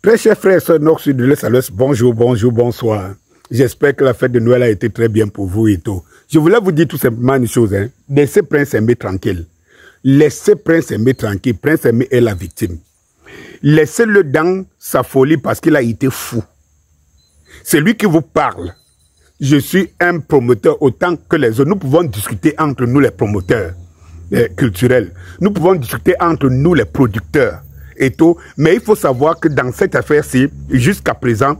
Très chers frères et sœurs Nord Sud de l'Est à l'Ouest, bonjour, bonjour, bonsoir. J'espère que la fête de Noël a été très bien pour vous et tout. Je voulais vous dire tout simplement une chose, hein. Laissez Prince Aimé tranquille. Laissez Prince Aimé tranquille. Prince Aimé est la victime. Laissez-le dans sa folie parce qu'il a été fou. C'est lui qui vous parle. Je suis un promoteur autant que les autres. Nous pouvons discuter entre nous les promoteurs culturels. Nous pouvons discuter entre nous les producteurs et tout. Mais il faut savoir que dans cette affaire-ci, jusqu'à présent,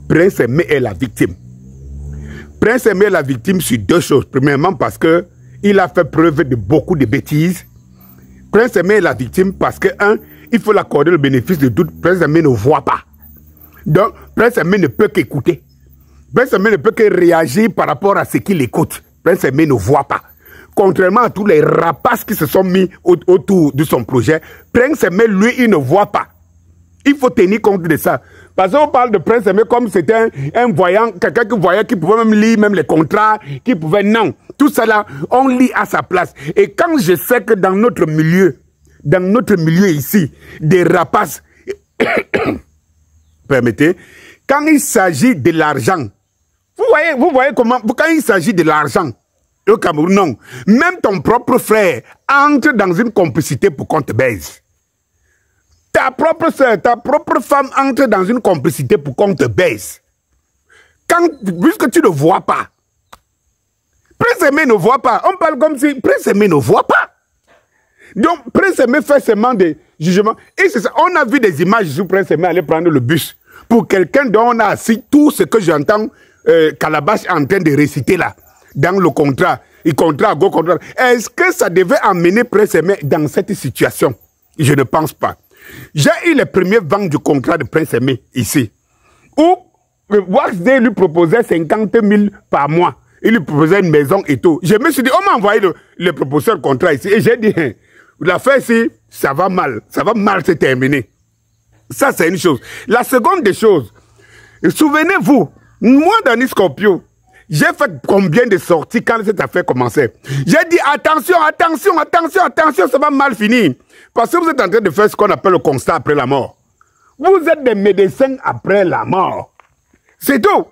Prince Aimé est la victime. Prince Aimé est la victime sur deux choses. Premièrement parce que il a fait preuve de beaucoup de bêtises. Prince Aimé est la victime parce que, un, il faut l'accorder le bénéfice de doute. Prince Aimé ne voit pas. Donc, Prince Aimé ne peut qu'écouter. Prince Aimé ne peut que réagir par rapport à ce qu'il écoute. Prince Aimé ne voit pas. Contrairement à tous les rapaces qui se sont mis autour de son projet, Prince Aimé, lui, il ne voit pas. Il faut tenir compte de ça. Parce qu'on parle de Prince Aimé comme c'était un voyant, quelqu'un qui voyait, qui pouvait même lire même les contrats, qui pouvait... Non, tout ça là, on lit à sa place. Et quand je sais que dans notre milieu ici, des rapaces, permettez, quand il s'agit de l'argent, vous voyez comment, quand il s'agit de l'argent, au Cameroun, non. Même ton propre frère entre dans une complicité pour qu'on te baise. Ta propre soeur, ta propre femme entre dans une complicité pour qu'on te baise. Puisque tu ne vois pas. Prince Aimé ne voit pas. On parle comme si Prince Aimé ne voit pas. Donc, Prince Aimé fait seulement des jugements. Et c'est ça. On a vu des images sur Prince Aimé aller prendre le bus. Pour quelqu'un dont on a assis tout ce que j'entends Calabash en train de réciter là. Dans le contrat. Et contrat, go contrat. Est-ce que ça devait amener Prince Aimé dans cette situation? Je ne pense pas. J'ai eu les premiers ventes du contrat de Prince Aimé ici. Où Waxday lui proposait 50 000 par mois. Il lui proposait une maison et tout. Je me suis dit, on m'a envoyé le proposeur de contrat ici. Et j'ai dit, l'affaire ici, ça va mal se terminer. Ça, c'est une chose. La seconde des choses, souvenez-vous, moi, Danny Scorpio, j'ai fait combien de sorties quand cette affaire commençait? J'ai dit, attention, attention, attention, attention, ça va mal finir. Parce que vous êtes en train de faire ce qu'on appelle le constat après la mort. Vous êtes des médecins après la mort. C'est tout.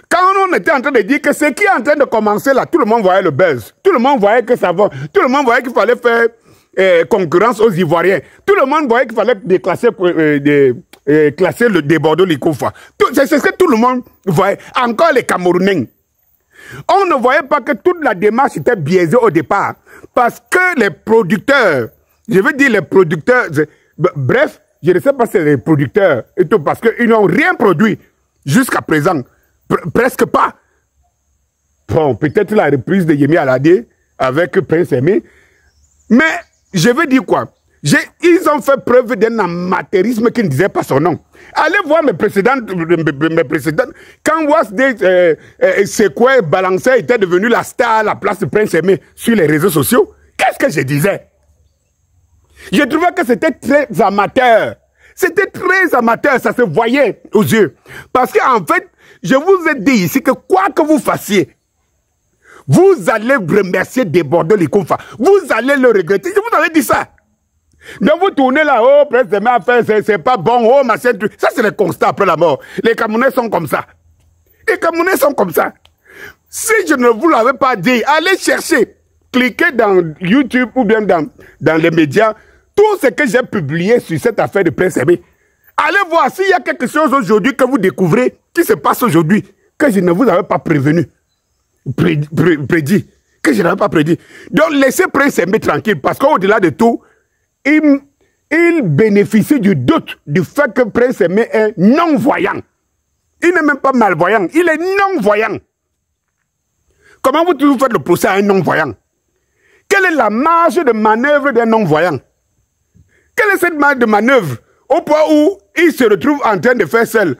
Quand on était en train de dire que ce qui est en train de commencer là, tout le monde voyait le buzz. Tout le monde voyait que ça va. Tout le monde voyait qu'il fallait faire concurrence aux Ivoiriens. Tout le monde voyait qu'il fallait déclasser, classer des Bordeaux Likoufa. C'est ce que tout le monde voyait. Encore les Camerounais. On ne voyait pas que toute la démarche était biaisée au départ. Parce que les producteurs, je veux dire les producteurs, bref, je ne sais pas si c'est les producteurs et tout, parce qu'ils n'ont rien produit jusqu'à présent. Presque pas. Bon, peut-être la reprise de Yemi Alade avec Prince Aimé. Mais je veux dire quoi? Ils ont fait preuve d'un amateurisme qui ne disait pas son nom. Allez voir mes précédentes. Quand Waxday Sekoué balançait, était devenu la star à la place de Prince Aimé sur les réseaux sociaux, qu'est-ce que je disais? Je trouvais que c'était très amateur. C'était très amateur, ça se voyait aux yeux. Parce qu'en fait, je vous ai dit ici que quoi que vous fassiez, vous allez remercier des Bordeaux Likoufa. Vous allez le regretter. Je vous avais dit ça. Donc vous tournez là, oh, Prince Aimé a fait, c'est pas bon, oh, machin, truc. Ça, c'est le constat après la mort. Les Camerounais sont comme ça. Les Camerounais sont comme ça. Si je ne vous l'avais pas dit, allez chercher. Cliquez dans YouTube ou bien dans les médias. Tout ce que j'ai publié sur cette affaire de Prince Aimé. Allez voir s'il y a quelque chose aujourd'hui que vous découvrez, qui se passe aujourd'hui, que je ne vous avais pas prévenu. Prédit. Que je n'avais pas prédit. Donc laissez Prince Aimé tranquille, parce qu'au-delà de tout, il bénéficie du doute du fait que Prince Aimé est non-voyant. Il n'est même pas malvoyant, il est non-voyant. Comment vous faites le procès à un non-voyant? Quelle est la marge de manœuvre d'un non-voyant? Quelle est cette marge de manœuvre au point où il se retrouve en train de faire seul?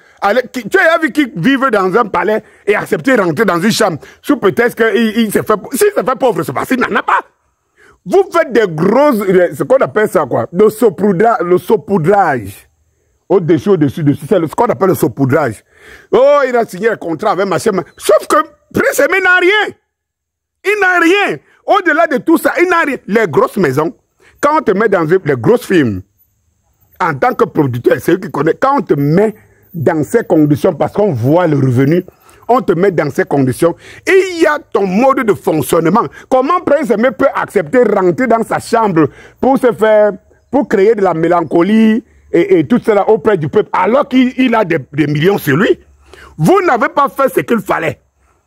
Tu as vu qu'il vivre dans un palais et accepter de rentrer dans une chambre sous prétexte qu'il se fait... S'il se fait pauvre, c'est parce qu'il n'en a pas. Vous faites des grosses... Ce qu'on appelle ça quoi? Le saupoudrage. Au-dessus, c'est ce qu'on appelle le saupoudrage. Oh, il a signé un contrat avec machin. Sauf que Prince Aimé n'a rien. Il n'a rien. Au-delà de tout ça, il n'a rien. Les grosses maisons, quand on te met dans les grosses firmes, en tant que producteur, c'est eux qui connaissent. Quand on te met dans ces conditions, parce qu'on voit le revenu, on te met dans ces conditions, et il y a ton mode de fonctionnement. Comment Prince Aimé peut accepter rentrer dans sa chambre pour se faire, pour créer de la mélancolie et tout cela auprès du peuple, alors qu'il a des millions sur lui? Vous n'avez pas fait ce qu'il fallait.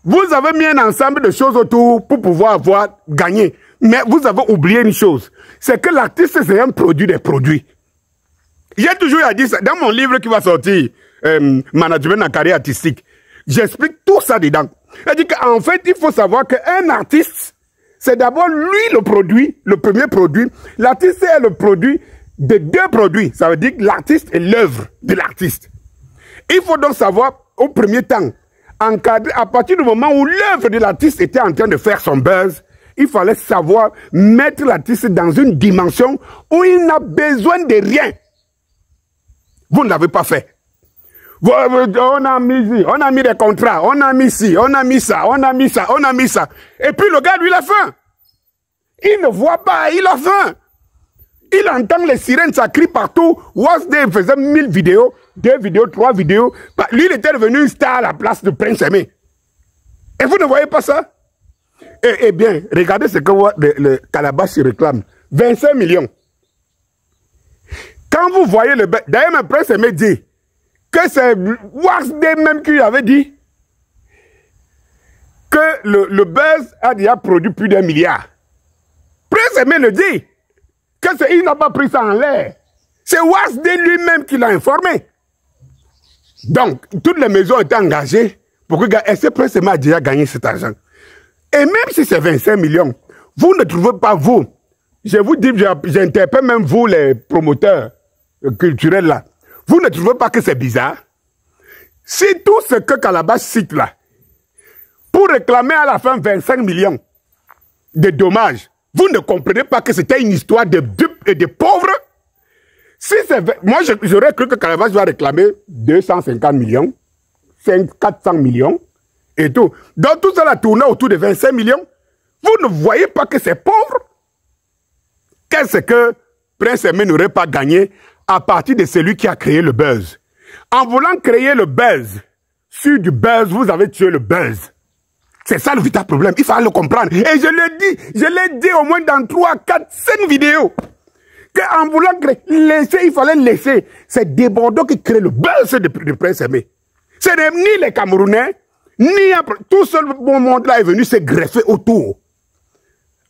Vous avez mis un ensemble de choses autour pour pouvoir avoir gagné. Mais vous avez oublié une chose, c'est que l'artiste, c'est un produit des produits. J'ai toujours dit ça dans mon livre qui va sortir, Management en carrière artistique. J'explique tout ça dedans. C'est-à-dire qu'en fait, il faut savoir qu'un artiste, c'est d'abord lui le produit, le premier produit. L'artiste est le produit de deux produits. Ça veut dire que l'artiste est l'œuvre de l'artiste. Il faut donc savoir, au premier temps, encadrer, à partir du moment où l'œuvre de l'artiste était en train de faire son buzz, il fallait savoir mettre l'artiste dans une dimension où il n'a besoin de rien. Vous ne l'avez pas fait. On a mis des contrats, on a mis ci, on a mis ça, on a mis ça, on a mis ça. Et puis le gars, lui, il a faim. Il ne voit pas, il a faim. Il entend les sirènes, ça crie partout. Wasday faisait 1000 vidéos, 2 vidéos, 3 vidéos. Lui, il était devenu une star à la place de Prince Aimé. Et vous ne voyez pas ça? Eh bien, regardez ce que le Calabash réclame. 25 millions. Quand vous voyez le... D'ailleurs, même Prince Aimé dit que c'est Wasday même qui lui avait dit que le buzz a déjà produit plus d'1 milliard. Prince Aimé le dit. Il n'a pas pris ça en l'air. C'est Wasday lui-même qui l'a informé. Donc, toutes les maisons étaient engagées pour que ce Prince Aimé a déjà gagné cet argent. Et même si c'est 25 millions, vous ne trouvez pas, vous, je vous dis, j'interpelle même vous, les promoteurs culturels là, vous ne trouvez pas que c'est bizarre? Si tout ce que Calabash cite là, pour réclamer à la fin 25 millions de dommages, vous ne comprenez pas que c'était une histoire de dupes et de pauvres? Si moi, j'aurais cru que Calabash va réclamer 250 millions, 400 millions et tout. Donc tout ça a tourné autour de 25 millions. Vous ne voyez pas que c'est pauvre? Qu'est-ce que Prince Aimé n'aurait pas gagné à partir de celui qui a créé le buzz? En voulant créer le buzz, sur du buzz, vous avez tué le buzz. C'est ça le véritable problème. Il faut le comprendre. Et je l'ai dit au moins dans 3, 4, 5 vidéos. Qu'en voulant créer, il fallait laisser. C'est Desbordeaux qui crée le buzz de Prince Aimé. Ce n'est ni les Camerounais, ni après. Tout ce bon monde-là est venu se greffer autour.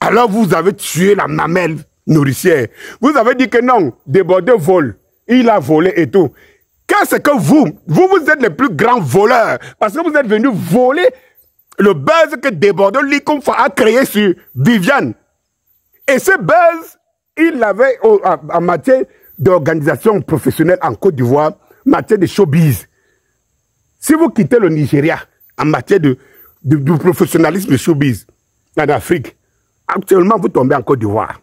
Alors vous avez tué la mamelle nourricière. Vous avez dit que non, Desbordeaux vole. Il a volé et tout. Qu'est-ce que vous êtes les plus grands voleurs. Parce que vous êtes venus voler le buzz que Desbordeaux Likomfa a créé sur Viviane. Et ce buzz, il l'avait en matière d'organisation professionnelle en Côte d'Ivoire, matière de showbiz. Si vous quittez le Nigeria en matière du professionnalisme de showbiz en Afrique, actuellement vous tombez en Côte d'Ivoire.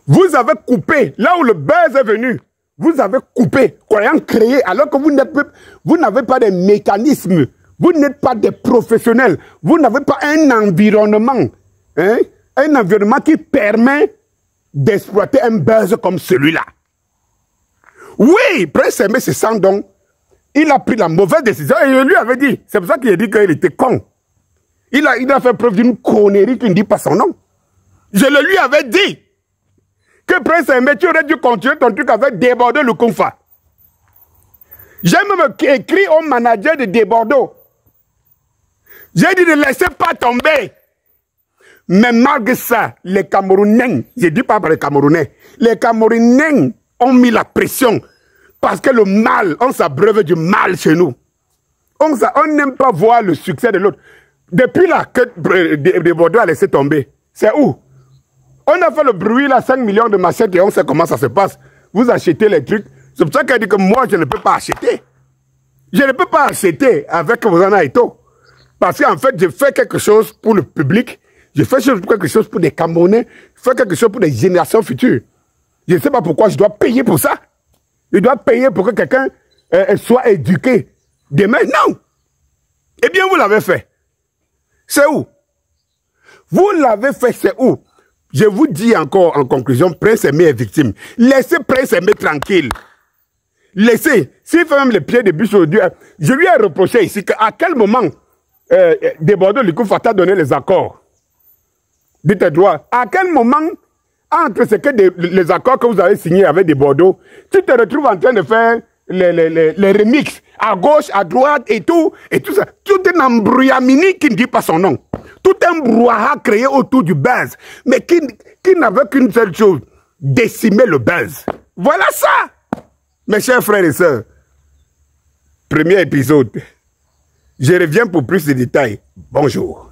Vous avez coupé, là où le buzz est venu, vous avez coupé, croyant créer, alors que vous n'avez pas de mécanismes, vous n'êtes pas des professionnels, vous n'avez pas un environnement, hein, un environnement qui permet d'exploiter un buzz comme celui-là. Oui, Prince Aimé se sent donc, il a pris la mauvaise décision et il lui avait dit, c'est pour ça qu'il a dit qu'il était con. Il a fait preuve d'une connerie qui ne dit pas son nom. Je le lui avais dit que Prince Aimé, tu aurais dû continuer ton truc avec Desbordeaux Lukumfa. J'ai même écrit au manager de Desbordeaux. J'ai dit ne laissez pas tomber. Mais malgré ça, les Camerounais, je ne dis pas pour les Camerounais, les Camerounais ont mis la pression parce que le mal, on s'abreuve du mal chez nous. On n'aime pas voir le succès de l'autre. Depuis là que Desbordeaux a laissé tomber, c'est où? On a fait le bruit là, 5 millions de machettes et on sait comment ça se passe. Vous achetez les trucs. C'est pour ça qu'elle dit que moi, je ne peux pas acheter. Je ne peux pas acheter avec Mozana Eto. Parce qu'en fait, je fais quelque chose pour le public. Je fais quelque chose pour des Camerounais. Je fais quelque chose pour des générations futures. Je ne sais pas pourquoi je dois payer pour ça. Je dois payer pour que quelqu'un soit éduqué. Demain, non. Eh bien, vous l'avez fait. C'est où? Vous l'avez fait, c'est où? Je vous dis encore en conclusion, Prince Aimé est victime. Laissez Prince Aimé tranquille. Laissez. S'il fait même les pieds de bûche aujourd'hui, je lui ai reproché ici qu'à quel moment Desbordeaux Likou Fata a donné les accords. Dites droit. À quel moment, entre ce que les accords que vous avez signés avec Desbordeaux, tu te retrouves en train de faire les remixes à gauche, à droite et tout ça. Tout un embrouillamini qui ne dit pas son nom. Tout un brouhaha créé autour du buzz, mais qui n'avait qu'une seule chose, décimer le buzz. Voilà ça, mes chers frères et sœurs. Premier épisode. Je reviens pour plus de détails. Bonjour.